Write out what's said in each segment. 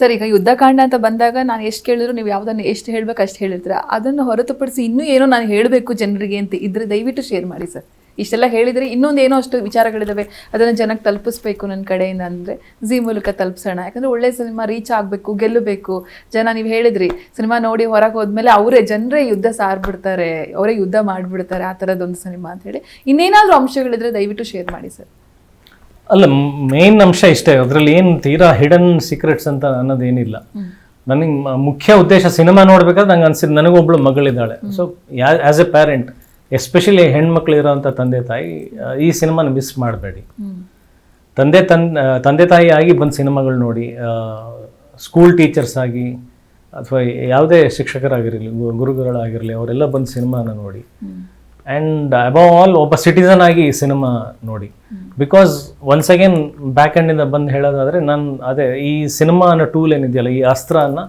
Sir, ಈಗ ಯುದ್ಧಕಾಂಡ ಅಂತ ಬಂದಾಗ ನಾನು ಎಷ್ಟು ಕೇಳಿದ್ರು ನೀವು ಯಾವುದನ್ನು ಎಷ್ಟು ಹೇಳ್ಬೇಕು ಅಷ್ಟು ಹೇಳಿರ್ತೀರ. ಅದನ್ನು ಹೊರತುಪಡಿಸಿ ಇನ್ನೂ ಏನೋ ನಾನು ಹೇಳಬೇಕು ಜನರಿಗೆ ಅಂತ ಇದ್ರೆ ದಯವಿಟ್ಟು ಶೇರ್ ಮಾಡಿ ಸರ್. ಇಷ್ಟೆಲ್ಲ ಹೇಳಿದರೆ ಇನ್ನೊಂದು ಏನೋ ಅಷ್ಟು ವಿಚಾರಗಳಿದ್ದಾವೆ, ಅದನ್ನು ಜನಕ್ಕೆ ತಲುಪಿಸ್ಬೇಕು ನನ್ನ ಕಡೆಯಿಂದ ಅಂದರೆ ಝೀ ಮೂಲಕ ತಲುಪಿಸೋಣ. ಯಾಕಂದರೆ ಒಳ್ಳೆ ಸಿನಿಮಾ ರೀಚ್ ಆಗಬೇಕು, ಗೆಲ್ಲಬೇಕು. ಜನ ನೀವು ಹೇಳಿದ್ರಿ ಸಿನಿಮಾ ನೋಡಿ ಹೊರಗೆ ಹೋದ್ಮೇಲೆ ಜನರೇ ಯುದ್ಧ ಸಾರ್ಬಿಡ್ತಾರೆ, ಅವರೇ ಯುದ್ಧ ಮಾಡಿಬಿಡ್ತಾರೆ, ಆ ಥರದ್ದೊಂದು ಸಿನಿಮಾ ಅಂತ ಹೇಳಿ ಇನ್ನೇನಾದರೂ ಅಂಶಗಳಿದ್ರೆ ದಯವಿಟ್ಟು ಶೇರ್ ಮಾಡಿ ಸರ್. ಅಲ್ಲ, ಮೇನ್ ಅಂಶ ಇಷ್ಟೇ, ಅದರಲ್ಲಿ ಏನು ತೀರಾ ಹಿಡನ್ ಸೀಕ್ರೆಟ್ಸ್ ಅಂತ ಅನ್ನೋದೇನಿಲ್ಲ. ನನಗೆ ಮುಖ್ಯ ಉದ್ದೇಶ ಸಿನಿಮಾ ನೋಡ್ಬೇಕಾದ್ರೆ ನಂಗೆ ಅನ್ಸಿದ್ದು, ನನಗೊಬ್ಳು ಮಗಳಿದ್ದಾಳೆ. So as a parent, especially ಹೆಣ್ಮಕ್ಳು ಇರೋವಂಥ ತಂದೆ ತಾಯಿ ಈ ಸಿನಿಮಾನ ಮಿಸ್ ಮಾಡಬೇಡಿ. ತಂದೆ ತಾಯಿ ಆಗಿ ಬಂದು ಸಿನಿಮಾಗಳು ನೋಡಿ, ಸ್ಕೂಲ್ ಟೀಚರ್ಸ್ ಆಗಿ ಅಥವಾ ಯಾವುದೇ ಶಿಕ್ಷಕರಾಗಿರಲಿ, ಗುರುಗಳಾಗಿರಲಿ, ಅವರೆಲ್ಲ ಬಂದು ಸಿನಿಮಾನ ನೋಡಿ. ಆ್ಯಂಡ್ ಅಬೌವ್ ಆಲ್ ಒಬ್ಬ ಸಿಟಿಸನ್ ಆಗಿ ಈ ಸಿನಿಮಾ ನೋಡಿ. ಬಿಕಾಸ್ ಒನ್ಸ್ ಅಗೇನ್ ಬ್ಯಾಕ್ ಎಂಡಿಂದ ಬಂದು ಹೇಳೋದಾದರೆ, ಅದೇ ಈ ಸಿನಿಮಾ ಅನ್ನೋ ಟೂಲ್ ಏನಿದೆಯಲ್ಲ, ಈ ಅಸ್ತ್ರನ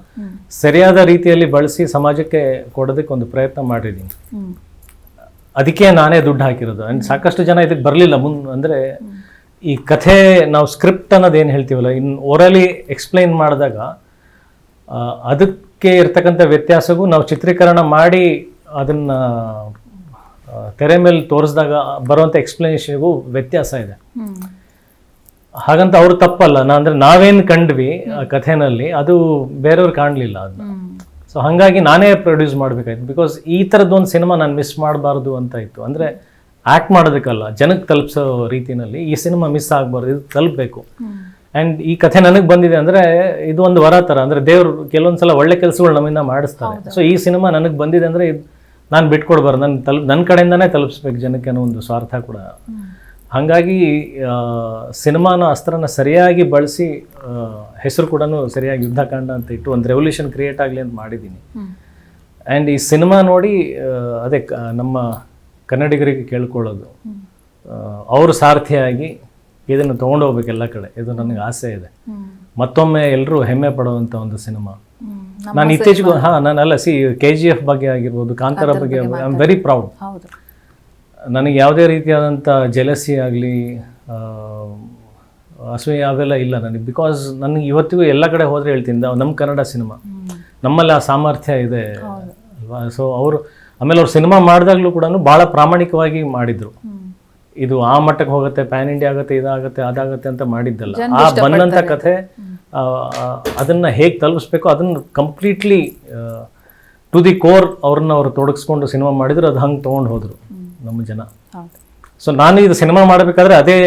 ಸರಿಯಾದ ರೀತಿಯಲ್ಲಿ ಬಳಸಿ ಸಮಾಜಕ್ಕೆ ಕೊಡೋದಕ್ಕೆ ಒಂದು ಪ್ರಯತ್ನ ಮಾಡಿದ್ದೀನಿ. ಅದಕ್ಕೆ ನಾನೇ ದುಡ್ಡು ಹಾಕಿರೋದು. ಆ್ಯಂಡ್ ಸಾಕಷ್ಟು ಜನ ಇದಕ್ಕೆ ಬರಲಿಲ್ಲ ಅಂದರೆ ಈ ಕಥೆ ನಾವು ಸ್ಕ್ರಿಪ್ಟ್ ಅನ್ನೋದು ಏನು ಹೇಳ್ತೀವಲ್ಲ, ಇನ್ನು ಓರಲಿ ಎಕ್ಸ್ಪ್ಲೈನ್ ಮಾಡಿದಾಗ ಅದಕ್ಕೆ ಇರ್ತಕ್ಕಂಥ ವ್ಯತ್ಯಾಸಗೂ ನಾವು ಚಿತ್ರೀಕರಣ ಮಾಡಿ ಅದನ್ನು ತೆರೆ ಮೇಲೆ ತೋರಿಸಿದಾಗ ಬರುವಂಥ ಎಕ್ಸ್ಪ್ಲನೇಷನ್ಗೂ ವ್ಯತ್ಯಾಸ ಇದೆ. ಹಾಗಂತ ಅವರು ತಪ್ಪಲ್ಲ, ಅಂದರೆ ನಾವೇನು ಕಂಡ್ವಿ ಆ ಕಥೆನಲ್ಲಿ ಅದು ಬೇರೆಯವ್ರು ಕಾಣಲಿಲ್ಲ ಅದನ್ನ. ಸೊ ಹಾಗಾಗಿ ನಾನೇ ಪ್ರೊಡ್ಯೂಸ್ ಮಾಡಬೇಕಾಯ್ತು. ಬಿಕಾಸ್ ಈ ಥರದ್ದೊಂದು ಸಿನಿಮಾ ನಾನು ಮಿಸ್ ಮಾಡಬಾರ್ದು ಅಂತ ಇತ್ತು. ಅಂದರೆ ಆ್ಯಕ್ಟ್ ಮಾಡೋದಕ್ಕಲ್ಲ, ಜನಕ್ಕೆ ತಲುಪಿಸೋ ರೀತಿಯಲ್ಲಿ ಈ ಸಿನಿಮಾ ಮಿಸ್ ಆಗಬಾರ್ದು, ಇದು ತಲುಪಬೇಕು. ಆ್ಯಂಡ್ ಈ ಕಥೆ ನನಗೆ ಬಂದಿದೆ ಅಂದರೆ ಇದು ಒಂದು ವರ ಥರ. ಅಂದರೆ ದೇವರು ಕೆಲವೊಂದು ಸಲ ಒಳ್ಳೆ ಕೆಲಸಗಳು ನಮ್ಮಿಂದ ಮಾಡಿಸ್ತಾರೆ. ಸೊ ಈ ಸಿನಿಮಾ ನನಗೆ ಬಂದಿದೆ ಅಂದರೆ ನಾನು ಬಿಟ್ಕೊಡ್ಬಾರ್ದು, ನನ್ನ ಕಡೆಯಿಂದನೇ ತಲುಪಿಸ್ಬೇಕು ಜನಕ್ಕೆ ಅನ್ನೋ ಒಂದು ಸ್ವಾರ್ಥ ಕೂಡ. ಹಾಗಾಗಿ ಸಿನಿಮಾನ ಅಸ್ತ್ರನ ಸರಿಯಾಗಿ ಬಳಸಿ ಹೆಸರು ಕೂಡ ಸರಿಯಾಗಿ ಯುದ್ಧಕಾಂಡ ಅಂತ ಇಟ್ಟು ಒಂದು ರೆವಲ್ಯೂಷನ್ ಕ್ರಿಯೇಟ್ ಆಗಲಿ ಅಂತ ಮಾಡಿದ್ದೀನಿ. ಆ್ಯಂಡ್ ಈ ಸಿನಿಮಾ ನೋಡಿ ಅದೇ ನಮ್ಮ ಕನ್ನಡಿಗರಿಗೆ ಕೇಳ್ಕೊಳ್ಳೋದು, ಅವರು ಸಾರಥಿಯಾಗಿ ಇದನ್ನು ತೊಗೊಂಡೋಗ್ಬೇಕು ಎಲ್ಲ ಕಡೆ, ಇದು ನನಗೆ ಆಸೆ ಇದೆ. ಮತ್ತೊಮ್ಮೆ ಎಲ್ಲರೂ ಹೆಮ್ಮೆ ಪಡುವಂಥ ಒಂದು ಸಿನಿಮಾ. ನಾನು ಇತ್ತೀಚೆಗೂ ನಾನಲ್ಲ KGF ಬಗ್ಗೆ ಆಗಿರ್ಬೋದು, ಕಾಂತಾರ ಬಗ್ಗೆ ಆಗಿರ್ಬೋದು, ಐ ಆಮ್ ವೆರಿ ಪ್ರೌಡ್. ನನಗೆ ಯಾವುದೇ ರೀತಿಯಾದಂಥ ಜೆಲಸಿ ಆಗಲಿ ಅಸೂಯೆ ಅವೆಲ್ಲ ಇಲ್ಲ ನನಗೆ. ಬಿಕಾಸ್ ನನಗೆ ಇವತ್ತಿಗೂ ಎಲ್ಲ ಕಡೆ ಹೋದರೆ ಹೇಳ್ತೀನಿ, ನಮ್ಮ ಕನ್ನಡ ಸಿನಿಮಾ ನಮ್ಮಲ್ಲಿ ಆ ಸಾಮರ್ಥ್ಯ ಇದೆ ಅಲ್ವಾ. ಸೊ ಆಮೇಲೆ ಅವ್ರು ಸಿನಿಮಾ ಮಾಡಿದಾಗಲೂ ಕೂಡ ಭಾಳ ಪ್ರಾಮಾಣಿಕವಾಗಿ ಮಾಡಿದರು. ಇದು ಆ ಮಟ್ಟಕ್ಕೆ ಹೋಗುತ್ತೆ, ಪ್ಯಾನ್ ಇಂಡಿಯಾ ಆಗುತ್ತೆ, ಇದಾಗುತ್ತೆ, ಅದಾಗುತ್ತೆ ಅಂತ ಮಾಡಿದ್ದಲ್ಲ. ಆ ಬಂದಂಥ ಕಥೆ ಅದನ್ನು ಹೇಗೆ ತಲುಪಿಸ್ಬೇಕು ಅದನ್ನು ಕಂಪ್ಲೀಟ್ಲಿ ಟು ದಿ ಕೋರ್ ಅವ್ರು ತೊಡಗಿಸ್ಕೊಂಡು ಸಿನಿಮಾ ಮಾಡಿದ್ರು. ಅದು ಹಂಗೆ ತೊಗೊಂಡು ಹೋದರು ನಮ್ಮ ಜನ. ಸೊ ನಾನು ಇದು ಸಿನಿಮಾ ಮಾಡಬೇಕಾದ್ರೆ ಅದೇ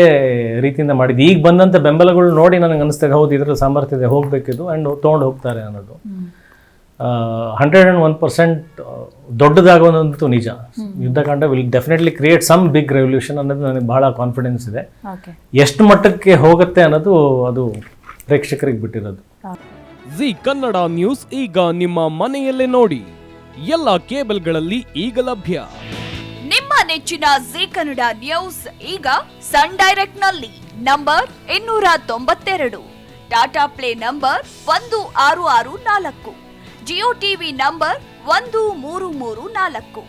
ರೀತಿಯಿಂದ ಮಾಡಿದ್ದು. ಈಗ ಬಂದಂಥ ಬೆಂಬಲಗಳು ನೋಡಿ ನನಗೆ ಅನಿಸ್ತದೆ, ಹೌದು ಇದರಲ್ಲಿ ಸಾಮರ್ಥ್ಯ ಇದೆ, ಹೋಗಬೇಕಿದು, ಆ್ಯಂಡ್ ತೊಗೊಂಡು ಹೋಗ್ತಾರೆ ಅನ್ನೋದು 101% ದೊಡ್ಡದಾಗೋದಂತೂ ನಿಜ. Yuddhakanda will definitely create some big revolution ಅನ್ನೋದು ನನಗೆ ಬಹಳ ಕಾನ್ಫಿಡೆನ್ಸ್ ಇದೆ. ಎಷ್ಟು ಮಟ್ಟಕ್ಕೆ ಹೋಗುತ್ತೆ ಅನ್ನೋದು ಅದು ಪ್ರೇಕ್ಷಕರಿಗೆ ಬಿಟ್ಟಿರೋದು. ಜಿ ಕನ್ನಡ ನ್ಯೂಸ್ ಈಗ ನಿಮ್ಮ ಮನೆಯಲ್ಲೇ ನೋಡಿ, ಎಲ್ಲ ಕೇಬಲ್ಗಳಲ್ಲಿ ಈಗ ಲಭ್ಯ. ನಿಮ್ಮ ನೆಚ್ಚಿನ ಜಿ ಕನ್ನಡ ನ್ಯೂಸ್ ಈಗ ಸನ್ ಡೈರೆಕ್ಟ್ ನಲ್ಲಿ number 292, Tata play number 1664, Jio TV number 1334,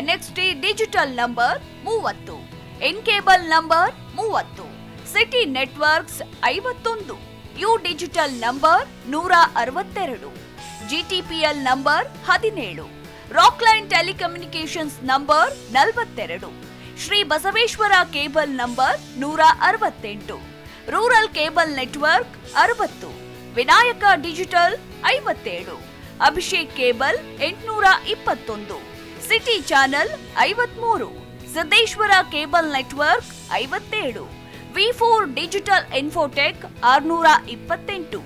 NXT digital number 30, in cable number 30, city networks 51, U digital number 162, GTPL number 17, Rockline telecommunications number 42, Shri Basaveshwara cable number 168, rural cable network 60, Vinayaka digital 57, Abhishek cable 821, city channel 53, Siddeshwara cable network 57, V4 digital Infotech 628,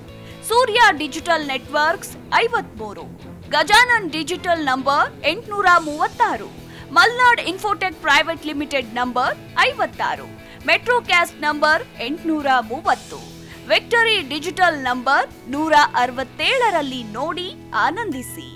Surya digital networks 53, Gajanan digital number 836, Malnad Infotech private limited number 56, Metrocast number 830, Victory digital number 167ರಲ್ಲಿ ನೋಡಿ ಆನಂದಿಸಿ.